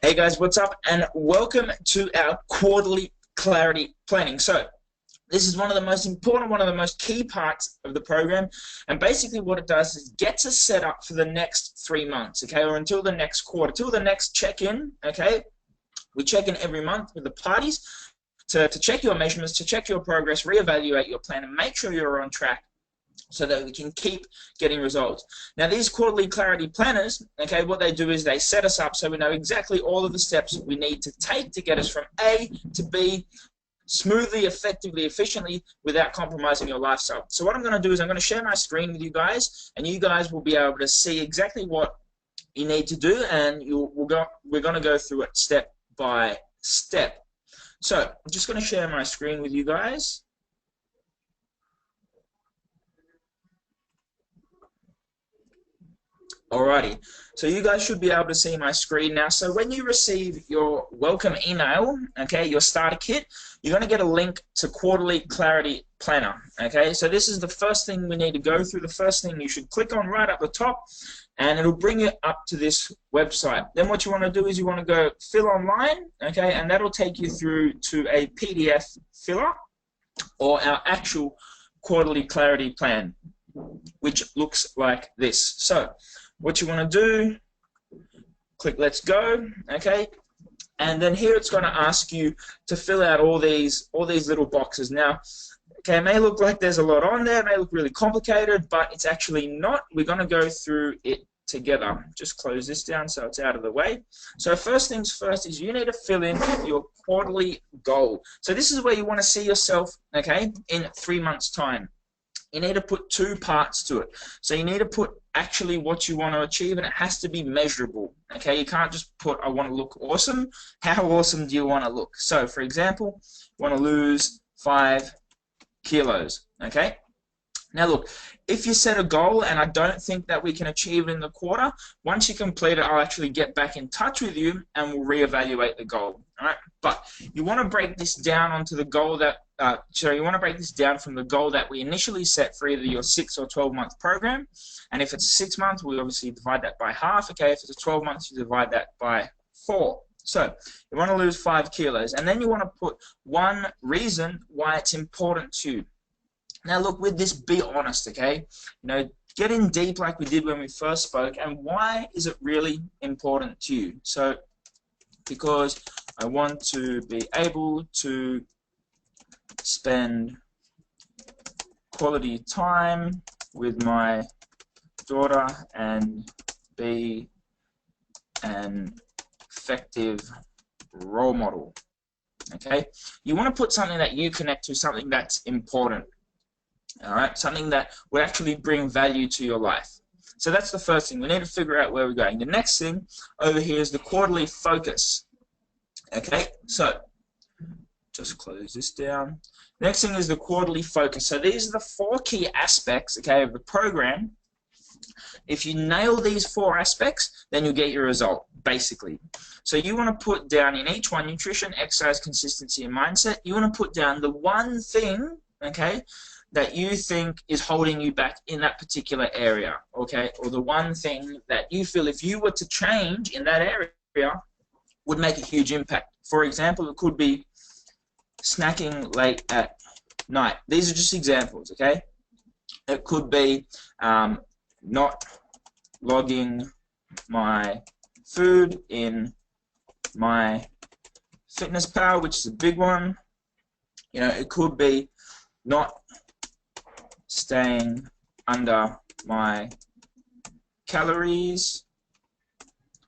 Hey guys, what's up? And welcome to our quarterly clarity planning. So, this is one of the most important, one of the most key parts of the program. And basically what it does is gets us set up for the next 3 months, okay, or until the next quarter, till the next check-in, okay? We check in every month with the parties to check your measurements, to check your progress, reevaluate your plan, and make sure you're on track so that we can keep getting results. Now, these quarterly clarity planners, okay, what they do is they set us up so we know exactly all of the steps we need to take to get us from A to B smoothly, effectively, efficiently, without compromising your lifestyle. So what I'm going to do is I'm going to share my screen with you guys, and you guys will be able to see exactly what you need to do, and we're going to go through it step by step. So I'm just going to share my screen with you guys. Alrighty, so you guys should be able to see my screen now. So when you receive your welcome email, okay, your starter kit, you're going to get a link to Quarterly Clarity Planner, okay? So this is the first thing we need to go through, the first thing you should click on right up the top, and it'll bring you up to this website. Then what you want to do is you want to go fill online, okay, and that'll take you through to a PDF filler or our actual Quarterly Clarity Plan, which looks like this. So what you want to do, click Let's Go, okay, and then here it's going to ask you to fill out all these little boxes. Now, okay, it may look like there's a lot on there, it may look really complicated, but it's actually not. We're going to go through it together. Just close this down so it's out of the way. So first things first is you need to fill in your quarterly goal. So this is where you want to see yourself, okay, in 3 months' time. You need to put 2 parts to it. So you need to put actually what you want to achieve, and it has to be measurable. Okay, you can't just put I want to look awesome. How awesome do you want to look? So for example, you want to lose 5 kilos. Okay. Now look, if you set a goal and I don't think that we can achieve it in the quarter, once you complete it, I'll actually get back in touch with you and we'll reevaluate the goal. All right, but you want to break this down onto the goal that you want to break this down from the goal that we initially set for either your 6 or 12-month program. And if it's 6 months, we obviously divide that by half. Okay, if it's 12 months, you divide that by 4. So you want to lose 5 kilos, and then you want to put one reason why it's important to you. Now look, with this, be honest, okay? You know, get in deep like we did when we first spoke, and why is it really important to you? So, because I want to be able to spend quality time with my daughter and be an effective role model, okay? You want to put something that you connect to, something that's important. All right, something that would actually bring value to your life. So that's the first thing. We need to figure out where we're going. The next thing over here is the quarterly focus. Okay, so just close this down. Next thing is the quarterly focus. So these are the 4 key aspects, okay, of the program. If you nail these 4 aspects, then you'll get your result, basically. So you want to put down in each one, nutrition, exercise, consistency, and mindset, you want to put down the one thing, okay, that you think is holding you back in that particular area, okay, or the one thing that you feel if you were to change in that area would make a huge impact. For example, it could be snacking late at night. These are just examples, okay? It could be not logging my food in my FitnessPal, which is a big one. You know, it could be not staying under my calories,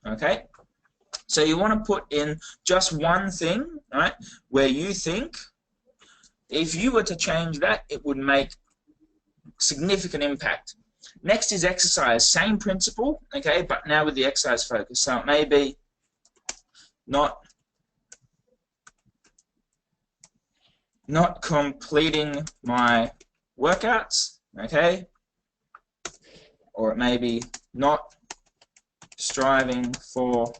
okay? So you want to put in just one thing, right, where you think if you were to change that, it would make significant impact. Next is exercise, same principle, okay, but now with the exercise focus. So it may be not completing my workouts, okay, or it may be not striving for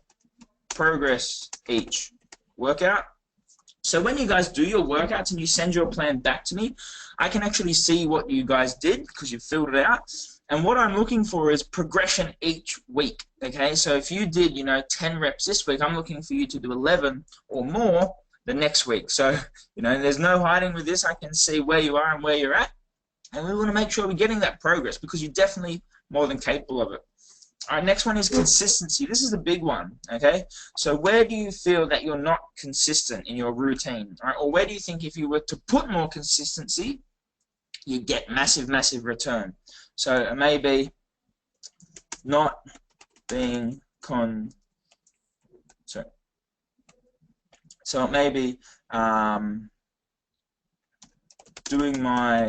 progress each workout. So when you guys do your workouts and you send your plan back to me, I can actually see what you guys did because you filled it out, And what I'm looking for is progression each week, okay? So if you did, 10 reps this week, I'm looking for you to do 11 or more the next week. So, there's no hiding with this. I can see where you are and where you're at. And we want to make sure we're getting that progress because you're definitely more than capable of it. All right, next one is consistency. This is the big one, okay? So where do you feel that you're not consistent in your routine, right? Or where do you think if you were to put more consistency, you get massive, massive return? So it may be not being so it may be doing my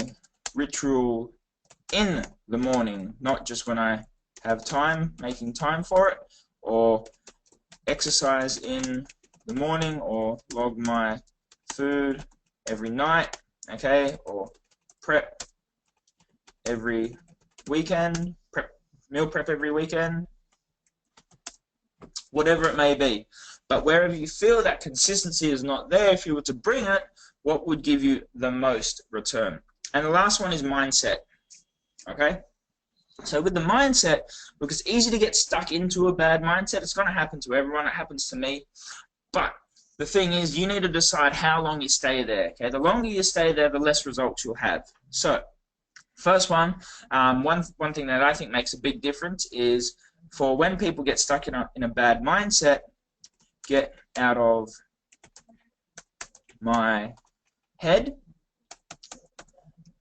ritual in the morning, not just when I have time, making time for it, or exercise in the morning, or log my food every night, okay, or prep every weekend, meal prep every weekend, whatever it may be. But wherever you feel that consistency is not there, if you were to bring it, what would give you the most return? And the last one is mindset, okay? So with the mindset, look, it's easy to get stuck into a bad mindset. It's going to happen to everyone. It happens to me. But the thing is, you need to decide how long you stay there, okay? The longer you stay there, the less results you'll have. So first one thing that I think makes a big difference is for when people get stuck in a bad mindset, get out of my head.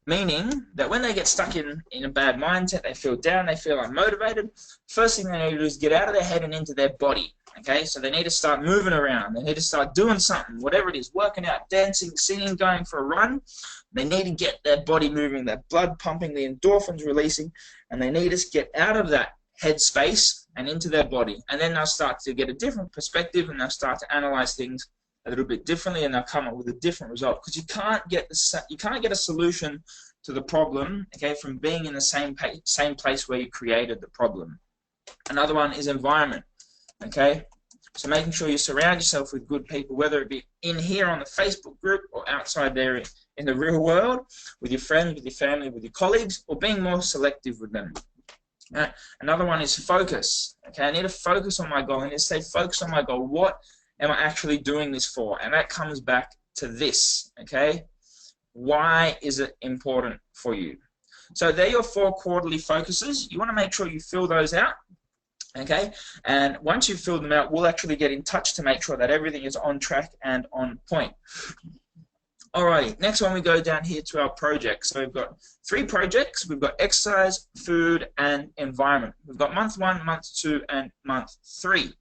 Meaning that when they get stuck in a bad mindset, they feel down, they feel unmotivated, first thing they need to do is get out of their head and into their body, okay? So they need to start moving around, they need to start doing something, whatever it is, working out, dancing, singing, going for a run. They need to get their body moving, their blood pumping, the endorphins releasing, and they need to get out of that head space and into their body. And then they'll start to get a different perspective and they'll start to analyze things a little bit differently, and they'll come up with a different result, because you can't get a solution to the problem, okay, from being in the same place where you created the problem. Another one is environment, okay? So making sure you surround yourself with good people, whether it be in here on the Facebook group or outside there in the real world, with your friends, with your family, with your colleagues, or being more selective with them. Right. Another one is focus, okay? I need to focus on my goal. I need to stay focused on my goal. What am I actually doing this for? And that comes back to this, okay? Why is it important for you? So they're your 4 quarterly focuses. You want to make sure you fill those out, okay? And once you've filled them out, we'll actually get in touch to make sure that everything is on track and on point. Alrighty, next one we go down here to our projects. So we've got 3 projects. We've got exercise, food, and environment. We've got month 1, month 2, and month 3.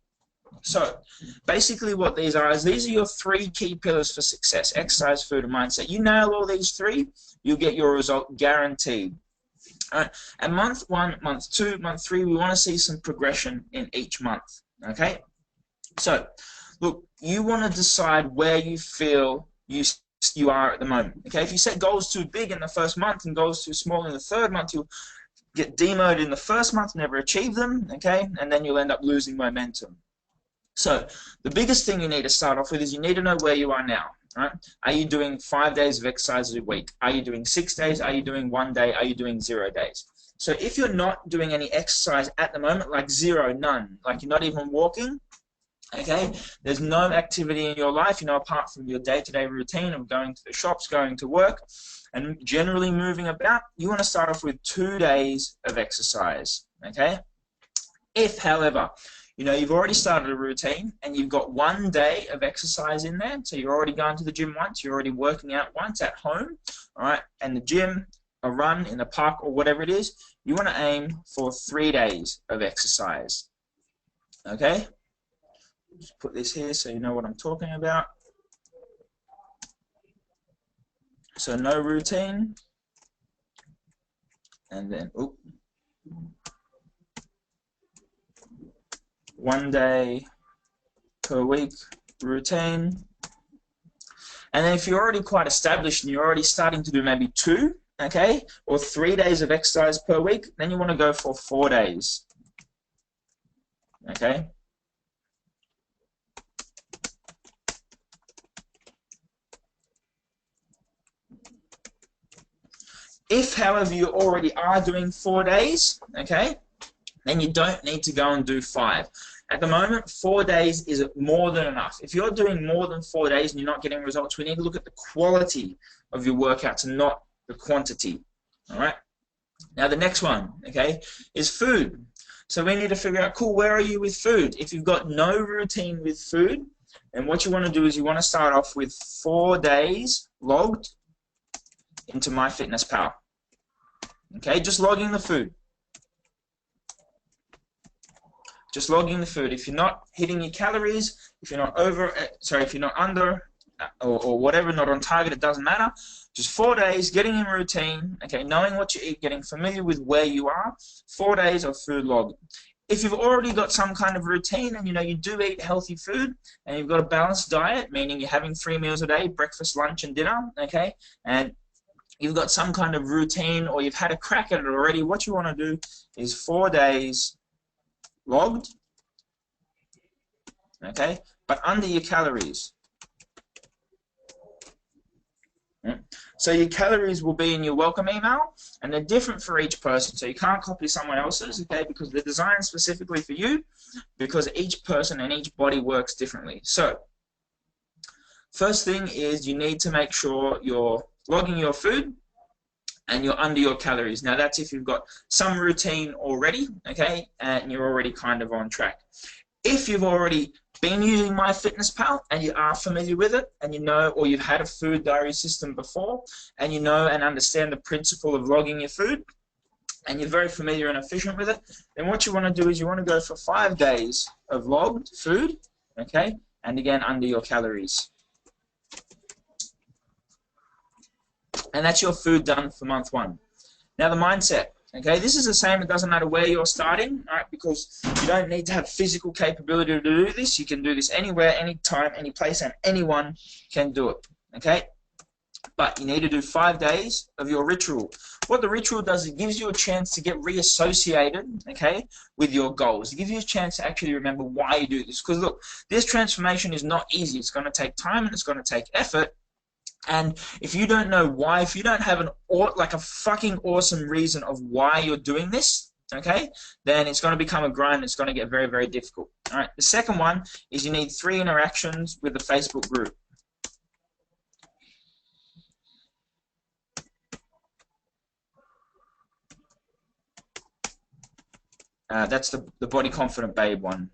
So basically what these are is these are your 3 key pillars for success: exercise, food, and mindset. You nail all these 3, you'll get your result guaranteed. All right. And month 1, month 2, month 3, we want to see some progression in each month. Okay? So look, you want to decide where you feel you are at the moment. Okay? If you set goals too big in the first month and goals too small in the third month, you'll get demoted in the first month, never achieve them, okay? And then you'll end up losing momentum. So the biggest thing you need to start off with is you need to know where you are now. Right? Are you doing 5 days of exercise a week? Are you doing 6 days? Are you doing 1 day? Are you doing 0 days? So if you're not doing any exercise at the moment, like 0, none, like you're not even walking, okay, there's no activity in your life, apart from your day-to-day routine of going to the shops, going to work, and generally moving about, you want to start off with 2 days of exercise, okay? If, however, you've already started a routine and you've got 1 day of exercise in there, so you're already going to the gym once, you're already working out once at home, all right, and the gym, a run in the park or whatever it is, you want to aim for 3 days of exercise, okay? Just put this here so you know what I'm talking about. So no routine, and then, 1 day per week routine. And then if you're already quite established and you're already starting to do maybe 2, okay, or 3 days of exercise per week, then you want to go for 4 days, okay? If, however, you already are doing 4 days, okay, then you don't need to go and do 5. At the moment, 4 days is more than enough. If you're doing more than 4 days and you're not getting results, we need to look at the quality of your workouts and not the quantity. All right. Now the next one, okay, is food. So we need to figure out, cool, where are you with food? If you've got no routine with food, then what you want to do is you want to start off with 4 days logged into MyFitnessPal. Okay, just logging the food. Just logging the food. If you're not hitting your calories, if you're not if you're not under or whatever, not on target, it doesn't matter. Just 4 days, getting in routine, okay, knowing what you eat, getting familiar with where you are, 4 days of food log. If you've already got some kind of routine and you know you do eat healthy food and you've got a balanced diet, meaning you're having 3 meals a day, breakfast, lunch, and dinner, okay, and you've got some kind of routine or you've had a crack at it already, what you want to do is 4 days logged, okay, but under your calories. So your calories will be in your welcome email, and they're different for each person. So you can't copy someone else's, okay, because they're designed specifically for you, because each person and each body works differently. So first thing is you need to make sure you're logging your food and you're under your calories. Now that's if you've got some routine already, okay, and you're already kind of on track. If you've already been using MyFitnessPal and you are familiar with it and you know, or you've had a food diary system before and you know and understand the principle of logging your food and you're very familiar and efficient with it, then what you want to do is you want to go for 5 days of logged food, okay, and again under your calories. And that's your food done for month 1. Now the mindset. Okay, this is the same. It doesn't matter where you're starting, right? Because you don't need to have physical capability to do this. You can do this anywhere, anytime, any place, and anyone can do it. Okay, but you need to do 5 days of your ritual. What the ritual does, it gives you a chance to get reassociated, okay, with your goals. It gives you a chance to actually remember why you do this. Because look, this transformation is not easy. It's going to take time and it's going to take effort. And if you don't know why, if you don't have a fucking awesome reason of why you're doing this, okay, then it's going to become a grind. It's going to get very, very difficult. All right. The second one is you need 3 interactions with the Facebook group. That's the Body Confident Babe one.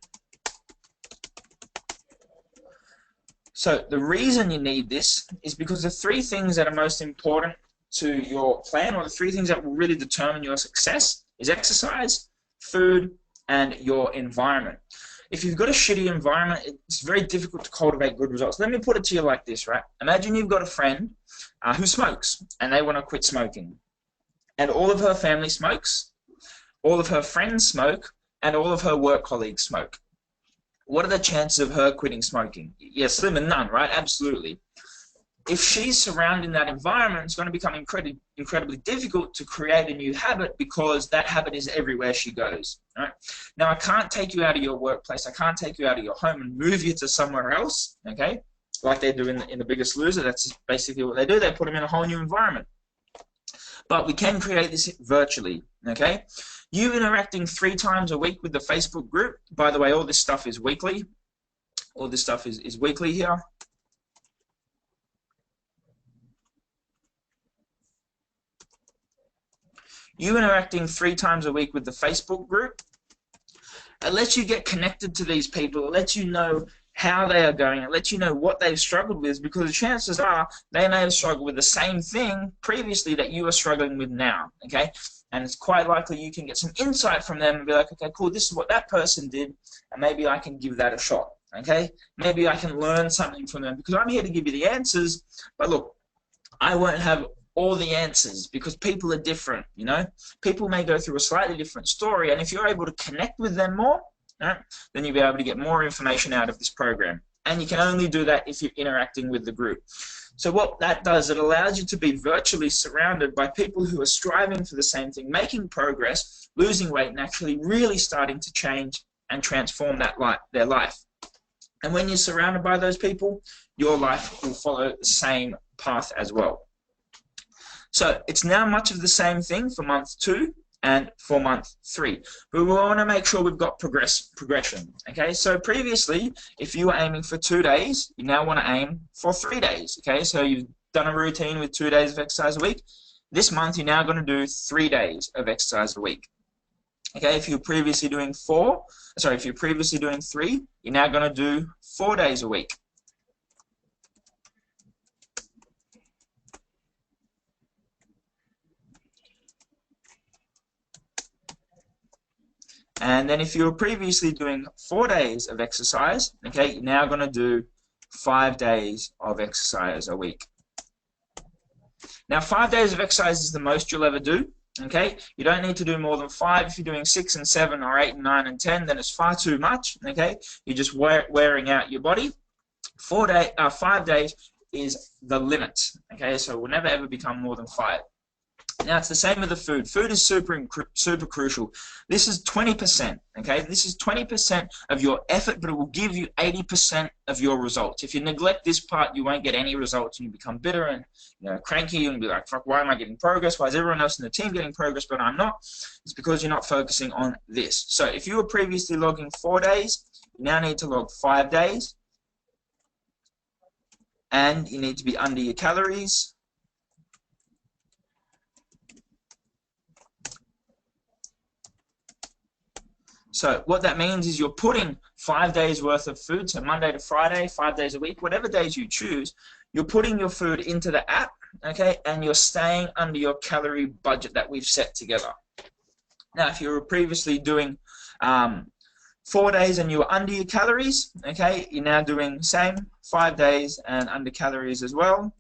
So the reason you need this is because the 3 things that are most important to your plan, or the 3 things that will really determine your success, is exercise, food, and your environment. If you've got a shitty environment, it's very difficult to cultivate good results. Let me put it to you like this, right? Imagine you've got a friend who smokes, and they want to quit smoking. And all of her family smokes, all of her friends smoke, and all of her work colleagues smoke. What are the chances of her quitting smoking? Yeah, slim and none, right? Absolutely. If she's surrounded in that environment, it's going to become incredibly difficult to create a new habit because that habit is everywhere she goes. Right? Now, I can't take you out of your workplace. I can't take you out of your home and move you to somewhere else, okay? Like they do in The Biggest Loser. That's basically what they do. They put them in a whole new environment. But we can create this virtually, okay? You interacting 3 times a week with the Facebook group. By the way, all this stuff is weekly. All this stuff is weekly here. You interacting 3 times a week with the Facebook group. It lets you get connected to these people. It lets you know how they are going. It lets you know what they've struggled with, because the chances are they may have struggled with the same thing previously that you are struggling with now, okay? And it's quite likely you can get some insight from them and be like, okay, cool, this is what that person did, and maybe I can give that a shot, okay? Maybe I can learn something from them, because I'm here to give you the answers, but look, I won't have all the answers because people are different, you know? People may go through a slightly different story, and if you're able to connect with them more, right, then you'll be able to get more information out of this program. And you can only do that if you're interacting with the group. So what that does, it allows you to be virtually surrounded by people who are striving for the same thing, making progress, losing weight, and actually really starting to change and transform their life. And when you're surrounded by those people, your life will follow the same path as well. So it's now much of the same thing for month 2 and for month 3. But we want to make sure we've got progression. Okay, so previously, if you were aiming for 2 days, you now want to aim for 3 days. Okay, so you've done a routine with 2 days of exercise a week. This month, you're now going to do 3 days of exercise a week. Okay, if you're previously doing 3, you're now going to do 4 days a week. And then if you were previously doing 4 days of exercise, okay, you're now going to do 5 days of exercise a week. Now, 5 days of exercise is the most you'll ever do. Okay, you don't need to do more than 5. If you're doing 6 and 7 or 8 and 9 and 10, then it's far too much. Okay, you're just wearing out your body. 5 days is the limit. Okay, so we'll never ever become more than 5. Now it's the same with the food. Food is super crucial. This is 20%. Okay, this is 20% of your effort, but it will give you 80% of your results. If you neglect this part, you won't get any results, and you become bitter and cranky, and be like, "Fuck, why am I getting progress? Why is everyone else in the team getting progress, but I'm not?" It's because you're not focusing on this. So if you were previously logging 4 days, you now need to log 5 days, and you need to be under your calories. So what that means is you're putting 5 days worth of food, so Monday to Friday, 5 days a week, whatever days you choose, you're putting your food into the app, okay, and you're staying under your calorie budget that we've set together. Now, if you were previously doing 4 days and you were under your calories, okay, you're now doing same 5 days and under calories as well.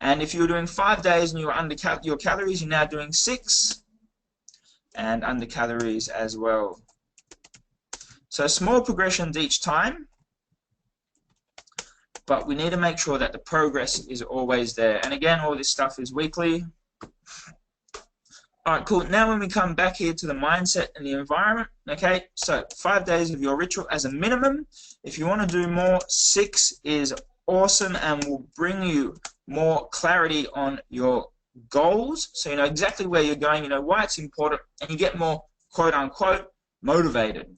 And if you were doing 5 days and you were under your calories, you're now doing 6 and under calories as well. So small progressions each time, but we need to make sure that the progress is always there. And again, all this stuff is weekly. Alright, cool. Now when we come back here to the mindset and the environment, okay, so 5 days of your ritual as a minimum. If you want to do more, 6 is awesome and will bring you more clarity on your goals, so you know exactly where you're going, you know why it's important, and you get more quote-unquote motivated.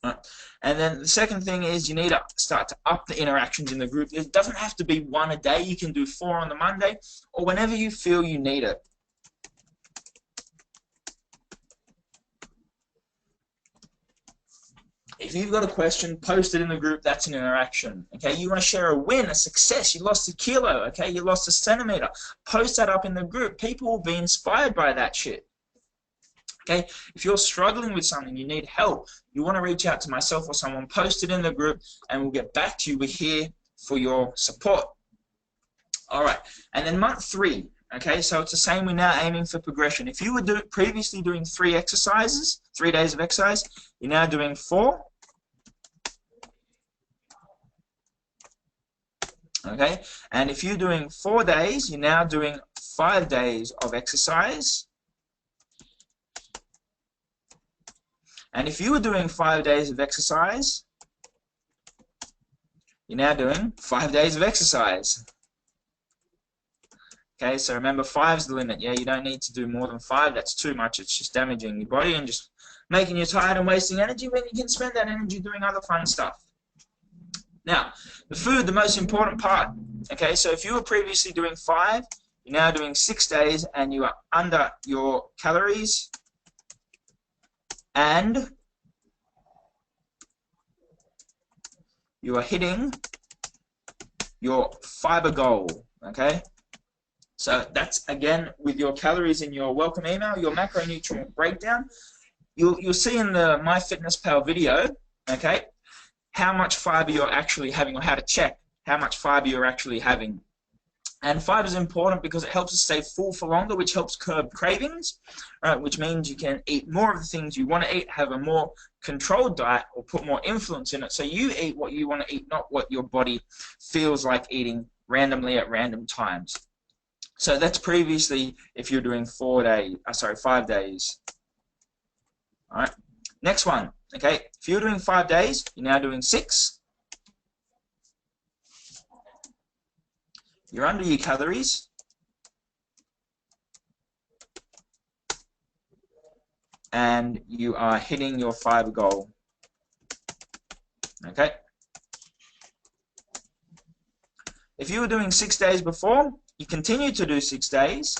Right. And then the second thing is you need to start to up the interactions in the group. It doesn't have to be 1 a day. You can do 4 on the Monday or whenever you feel you need it. If you've got a question, post it in the group. That's an interaction. Okay, you want to share a win, a success. You lost a kilo. Okay, you lost a centimeter. Post that up in the group. People will be inspired by that shit. Okay, if you're struggling with something, you need help, you want to reach out to myself or someone, post it in the group, and we'll get back to you. We're here for your support. All right, and then month 3. Okay, so it's the same. We're now aiming for progression. If you were previously doing 3 exercises, 3 days of exercise, you're now doing 4. Okay, and if you're doing 4 days, you're now doing 5 days of exercise. And if you were doing 5 days of exercise, you're now doing 5 days of exercise. Okay, so remember 5 is the limit. Yeah, you don't need to do more than 5. That's too much. It's just damaging your body and just making you tired and wasting energy when you can spend that energy doing other fun stuff. Now, the food, the most important part. Okay, so if you were previously doing 5, you're now doing 6 days and you are under your calories and you are hitting your fiber goal. Okay, so that's again with your calories in your welcome email, your macronutrient breakdown. You'll see in the MyFitnessPal video, okay, how much fiber you're actually having, or how to check how much fiber you're actually having. And fiber is important because it helps us stay full for longer, which helps curb cravings, right, which means you can eat more of the things you want to eat, have a more controlled diet, or put more influence in it. So you eat what you want to eat, not what your body feels like eating randomly at random times. So that's previously if you're doing 5 days. All right. Next one. Okay, if you're doing 5 days, you're now doing 6. You're under your calories. And you are hitting your fiber goal. Okay. If you were doing 6 days before, you continue to do 6 days.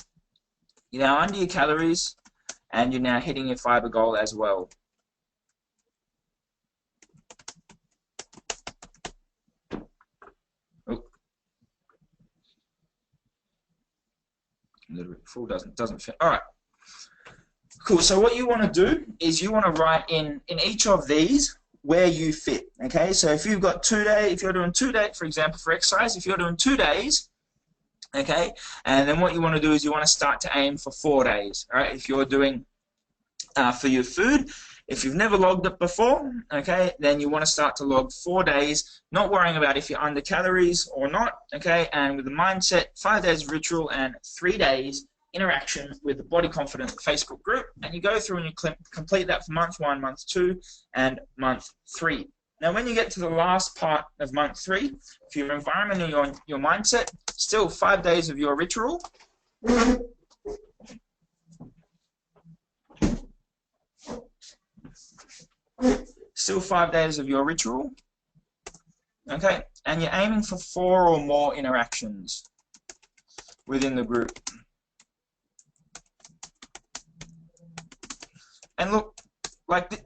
You're now under your calories, and you're now hitting your fiber goal as well. Oh. A little bit full, doesn't fit. All right. Cool. So what you want to do is you want to write in each of these where you fit. Okay. So if you've got 2 days, if you're doing 2 days, for example, for exercise, if you're doing 2 days, okay, and then what you want to do is you want to start to aim for 4 days. All right. If you're doing for your food, if you've never logged it before, okay, then you want to start to log 4 days, not worrying about if you're under calories or not. Okay. And with the mindset, 5 days ritual and 3 days interaction with the Body Confident Facebook group, and you go through and you complete that for month 1, month 2, and month 3. Now, when you get to the last part of month 3, for your environment and your mindset, still 5 days of your ritual. Still 5 days of your ritual. Okay, and you're aiming for 4 or more interactions within the group. And look, like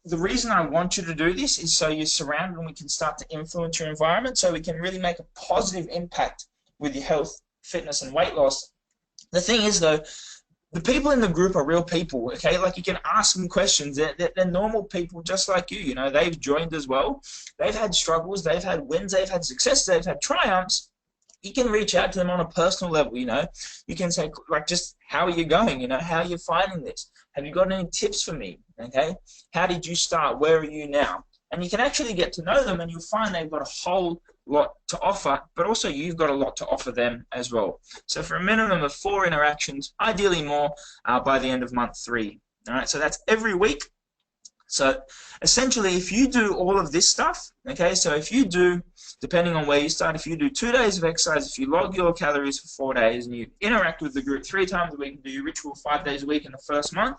the reason I want you to do this is so you're surrounded and we can start to influence your environment, so we can really make a positive impact with your health, fitness, and weight loss. The thing is, though, the people in the group are real people, okay? Like, you can ask them questions. They're normal people just like you, you know. They've joined as well. They've had struggles. They've had wins. They've had success. They've had triumphs. You can reach out to them on a personal level, you know. You can say, like, just, how are you going, you know? How are you finding this? Have you got any tips for me, okay? How did you start? Where are you now? And you can actually get to know them, and you'll find they've got a whole lot to offer, but also you've got a lot to offer them as well. So for a minimum of 4 interactions, ideally more, by the end of month 3. All right, so that's every week. So essentially, if you do all of this stuff, okay, so if you do, depending on where you start, if you do 2 days of exercise, if you log your calories for 4 days, and you interact with the group 3 times a week, and do your ritual 5 days a week in the first month,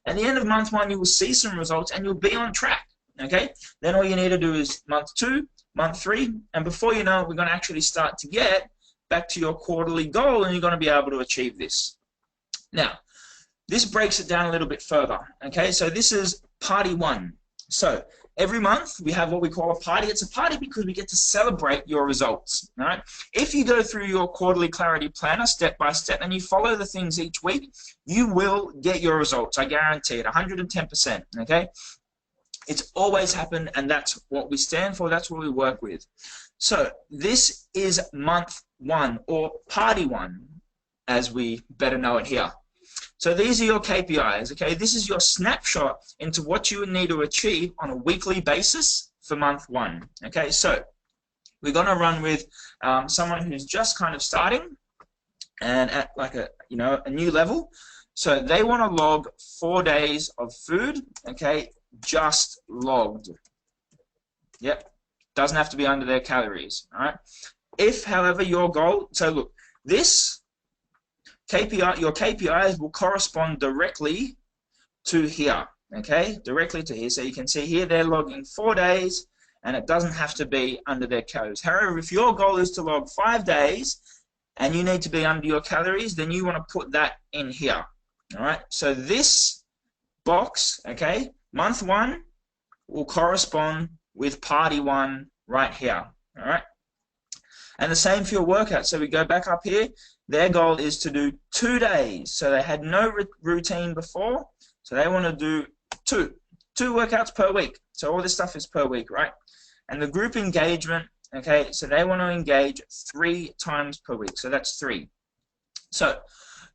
at the end of month 1, you will see some results, and you'll be on track, okay? Then all you need to do is month 2, month 3, and before you know it, we're going to actually start to get back to your quarterly goal, and you're going to be able to achieve this. Now, this breaks it down a little bit further, okay? So this is party 1. So every month we have what we call a party. It's a party because we get to celebrate your results, all right? If you go through your quarterly clarity planner step by step and you follow the things each week, you will get your results. I guarantee it, 110%, okay? It's always happened, and that's what we stand for. That's what we work with. So this is month 1, or party 1, as we better know it here. So these are your KPIs, okay? This is your snapshot into what you would need to achieve on a weekly basis for month 1, okay? So we're going to run with someone who's just kind of starting and at like a new level. So they want to log 4 days of food, okay? Just logged. Yep. Doesn't have to be under their calories, all right? If, however, your goal, so look, this KPI, your KPIs will correspond directly to here, okay? Directly to here. So you can see here they're logging 4 days, and it doesn't have to be under their calories. However, if your goal is to log 5 days and you need to be under your calories, then you want to put that in here, all right? So this box, okay, month 1 will correspond with party 1 right here, all right? And the same for your workout. So we go back up here. Their goal is to do 2 days. So they had no routine before. So they want to do two workouts per week. So all this stuff is per week, right? And the group engagement, okay, so they want to engage 3 times per week. So that's 3. So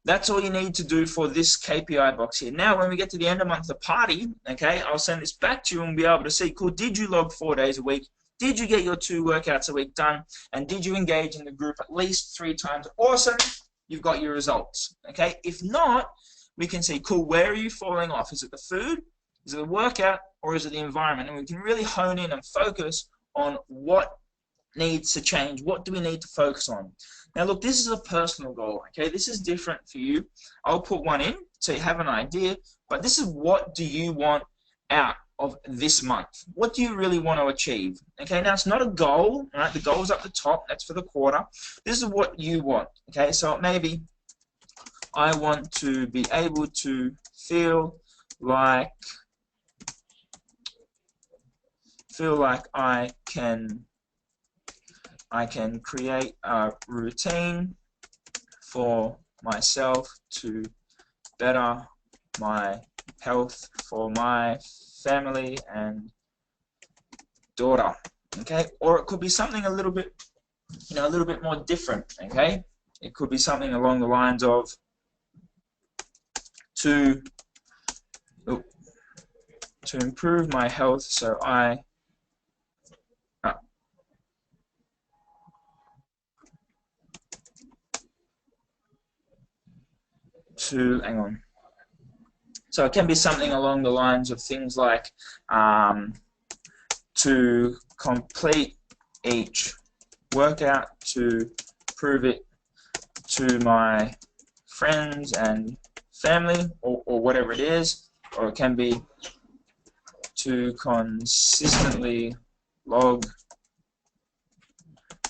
that's all you need to do for this KPI box here. Now, when we get to the end of month, the party, okay, I'll send this back to you and be able to see, cool, did you log 4 days a week? Did you get your 2 workouts a week done? And did you engage in the group at least 3 times? Awesome, you've got your results, okay? If not, we can see, cool, where are you falling off? Is it the food? Is it the workout or is it the environment? And we can really hone in and focus on what needs to change. What do we need to focus on? Now look, this is a personal goal, okay? This is different for you. I'll put one in so you have an idea, but this is what do you want out of this month? What do you really want to achieve? Okay, now it's not a goal, right? The goal is up the top, that's for the quarter. This is what you want, okay? So maybe I want to be able to feel like I can create a routine for myself to better my health for my family and daughter. Okay, or it could be something a little bit, a little bit more different. Okay, it could be something along the lines of to improve my health, so I hang on. So it can be something along the lines of things like to complete each workout, to prove it to my friends and family, or whatever it is, or it can be to consistently log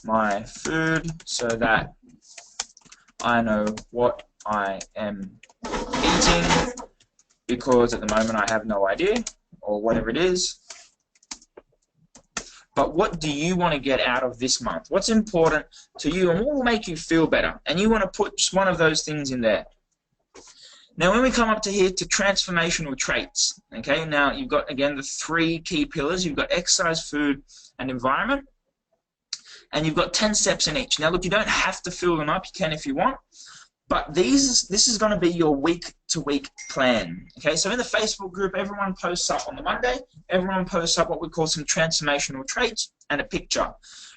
my food so that I know what I am eating, because at the moment I have no idea, or whatever it is. But what do you want to get out of this month? What's important to you, and what will make you feel better? And you want to put just one of those things in there. Now when we come up to here to transformational traits, okay, now you've got again the 3 key pillars. You've got exercise, food, and environment. And you've got 10 steps in each. Now look, you don't have to fill them up, you can if you want. But this is going to be your week-to-week plan. Okay, so in the Facebook group, everyone posts up on the Monday. Everyone posts up what we call some transformational traits and a picture.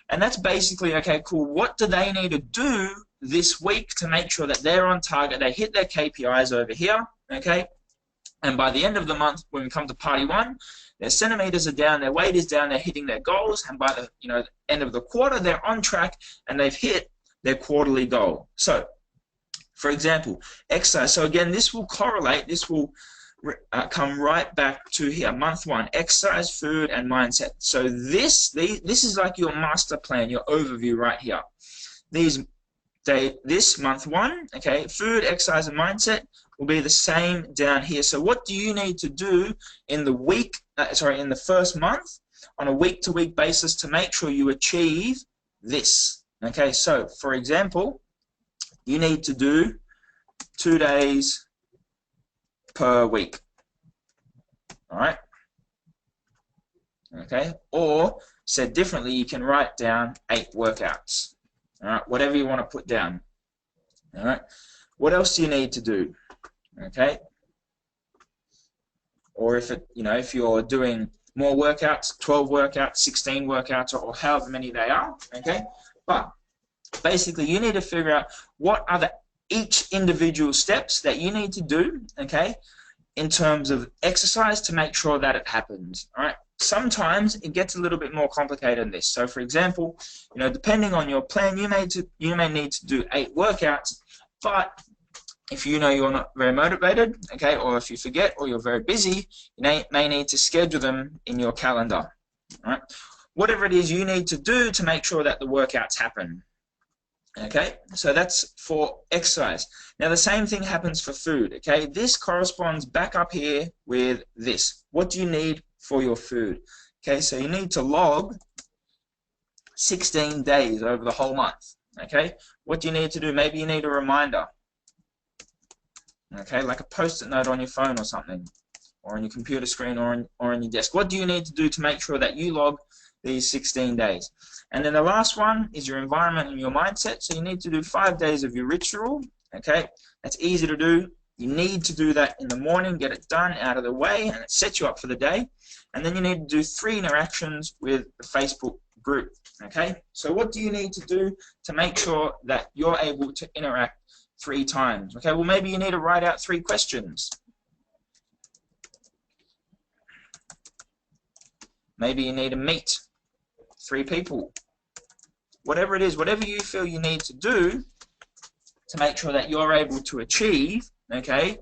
And that's basically, okay, cool, what do they need to do this week to make sure that they're on target, they hit their KPIs over here, okay? And by the end of the month, when we come to party 1, their centimeters are down, their weight is down, they're hitting their goals, and by the end of the quarter, they're on track and they've hit their quarterly goal. So, for example, exercise. So again, this will correlate, this will come right back to here, month 1, exercise, food, and mindset. So this is like your master plan, your overview right here. This month 1, okay, food, exercise, and mindset will be the same down here. So what do you need to do in the in the first month on a week-to-week basis to make sure you achieve this? Okay, so for example, you need to do 2 days per week. All right. Okay. Or said differently, you can write down 8 workouts. All right. Whatever you want to put down. All right. What else do you need to do? Okay. Or if you're doing more workouts, 12 workouts, 16 workouts, or however many they are. Okay. But basically, you need to figure out what are each individual steps that you need to do, okay, in terms of exercise to make sure that it happens. All right. Sometimes it gets a little bit more complicated than this. So, for example, depending on your plan, you may need to do 8 workouts, but if you're not very motivated, okay, or if you forget, or you're very busy, you may need to schedule them in your calendar. All right. Whatever it is you need to do to make sure that the workouts happen. Okay, so that's for exercise. Now the same thing happens for food. Okay, this corresponds back up here with this. What do you need for your food? Okay, so you need to log 16 days over the whole month. Okay, what do you need to do? Maybe you need a reminder. Okay, like a post-it note on your phone or something, or on your computer screen, or on your desk. What do you need to do to make sure that you log these 16 days? And then the last one is your environment and your mindset. So you need to do 5 days of your ritual. Okay, that's easy to do. You need to do that in the morning, get it done, out of the way, and it sets you up for the day. And then you need to do 3 interactions with the Facebook group. Okay, so what do you need to do to make sure that you're able to interact 3 times? Okay, well maybe you need to write out 3 questions. Maybe you need to meet 3 people. Whatever it is, whatever you feel you need to do to make sure that you're able to achieve, okay,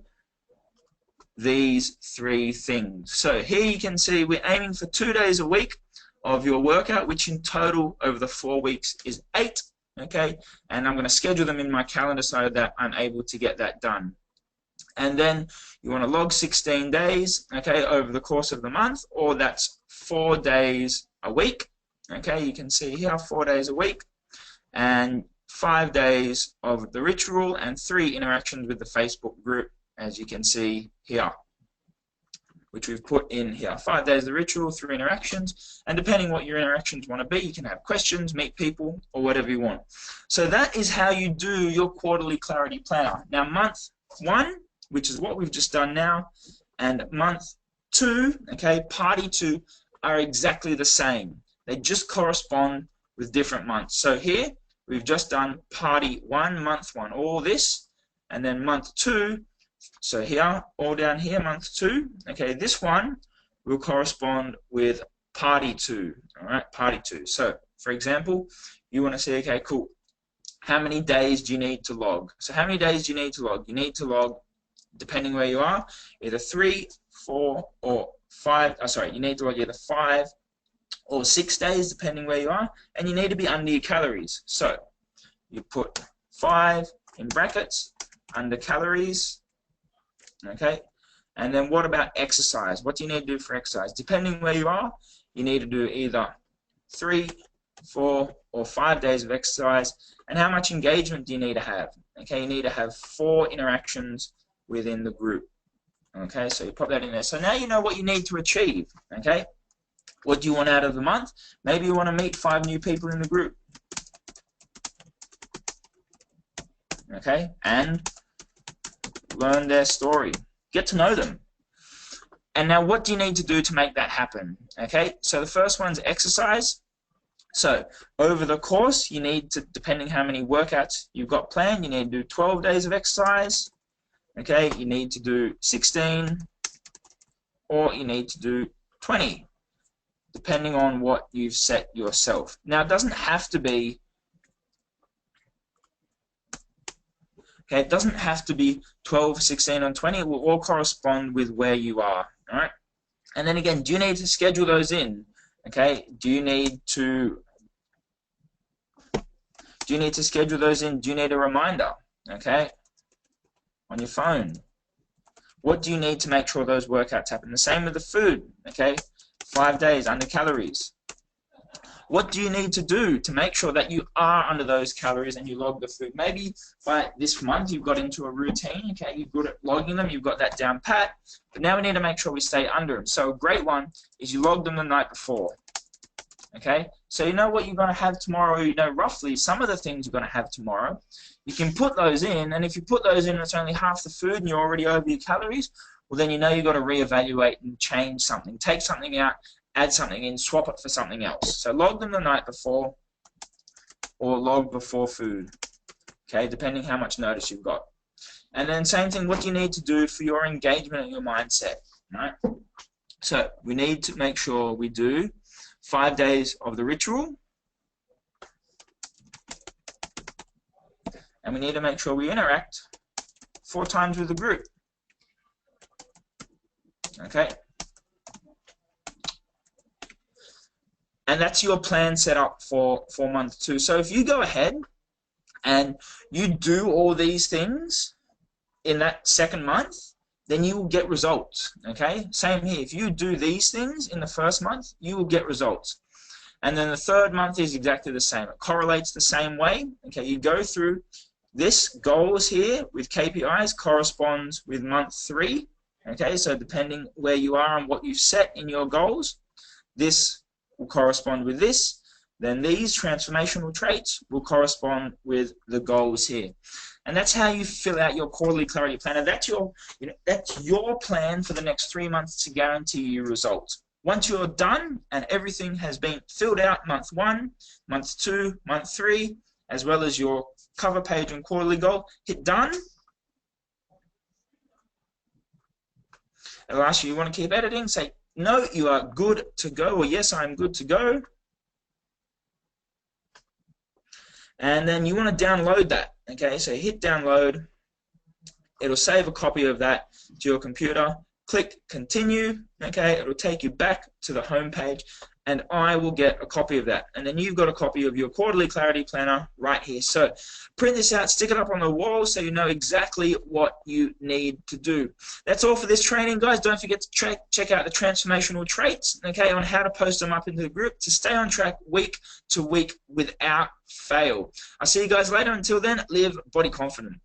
these 3 things. So here you can see we're aiming for 2 days a week of your workout, which in total over the 4 weeks is 8, okay, and I'm going to schedule them in my calendar so that I'm able to get that done. And then you want to log 16 days, okay, over the course of the month, or that's 4 days a week, okay, you can see here 4 days a week, and 5 days of the ritual, and 3 interactions with the Facebook group, as you can see here, which we've put in here. 5 days of the ritual, 3 interactions, and depending what your interactions want to be, you can have questions, meet people, or whatever you want. So that is how you do your quarterly clarity planner. Now month 1, which is what we've just done now, and month 2, okay, party 2, are exactly the same. They just correspond with different months. So here, we've just done party 1, month 1, all this, and then month 2, so here, all down here, month 2, okay, this one will correspond with party 2, all right, party 2. So, for example, you want to say, okay, cool, how many days do you need to log? So how many days do you need to log? You need to log, depending where you are, either 3, 4, or 5, you need to log either 5 or 6 days, depending where you are, and you need to be under your calories. So you put 5 in brackets, under calories, okay, and then what about exercise? What do you need to do for exercise? Depending where you are, you need to do either 3, 4, or 5 days of exercise. And how much engagement do you need to have? Okay, you need to have 4 interactions within the group. Okay, so you pop that in there. So now you know what you need to achieve. Okay, what do you want out of the month? Maybe you want to meet 5 new people in the group. Okay, and learn their story. Get to know them. And now what do you need to do to make that happen? Okay, so the first one's exercise. So over the course, you need to, depending how many workouts you've got planned, you need to do 12 days of exercise. Okay, you need to do 16, or you need to do 20, depending on what you've set yourself. Now, it doesn't have to be, okay, it doesn't have to be 12, 16, and 20. It will all correspond with where you are, all right? And then again, do you need to schedule those in? Okay, do you need to schedule those in? Do you need a reminder, okay, on your phone? What do you need to make sure those workouts happen? The same with the food, okay, 5 days under calories. What do you need to do to make sure that you are under those calories and you log the food? Maybe by this month you've got into a routine, okay, you're good at logging them, you've got that down pat, but now we need to make sure we stay under them. So a great one is you log them the night before, okay? So you know what you're going to have tomorrow, you know roughly some of the things you're going to have tomorrow. You can put those in, and if you put those in and it's only half the food and you're already over your calories, well then you know you've got to reevaluate and change something. Take something out, add something in, swap it for something else. So log them the night before, or log before food, okay, depending how much notice you've got. And then same thing, what do you need to do for your engagement and your mindset, right? So we need to make sure we do 5 days of the ritual, and we need to make sure we interact 4 times with the group, okay? And that's your plan set up for month 2. So if you go ahead and you do all these things in that second month, then you will get results, okay? Same here. If you do these things in the first month, you will get results. And then the third month is exactly the same. It correlates the same way, okay? You go through this goals here with KPIs corresponds with month 3, okay? So depending where you are and what you've set in your goals, this will correspond with this, then these transformational traits will correspond with the goals here. And that's how you fill out your quarterly clarity planner. That's your plan for the next 3 months to guarantee you results. Once you're done and everything has been filled out, month 1, month 2, month 3, as well as your cover page and quarterly goal, hit done. It'll ask you want to keep editing, say no, you are good to go, or yes, I'm good to go. And then you want to download that. Okay, so hit download. It'll save a copy of that to your computer. Click continue. Okay, it'll take you back to the home page, and I will get a copy of that. And then you've got a copy of your quarterly clarity planner right here. So print this out, stick it up on the wall so you know exactly what you need to do. That's all for this training, guys. Don't forget to check out the transformational traits, okay, on how to post them up into the group to stay on track week to week without fail. I'll see you guys later. Until then, live body confident.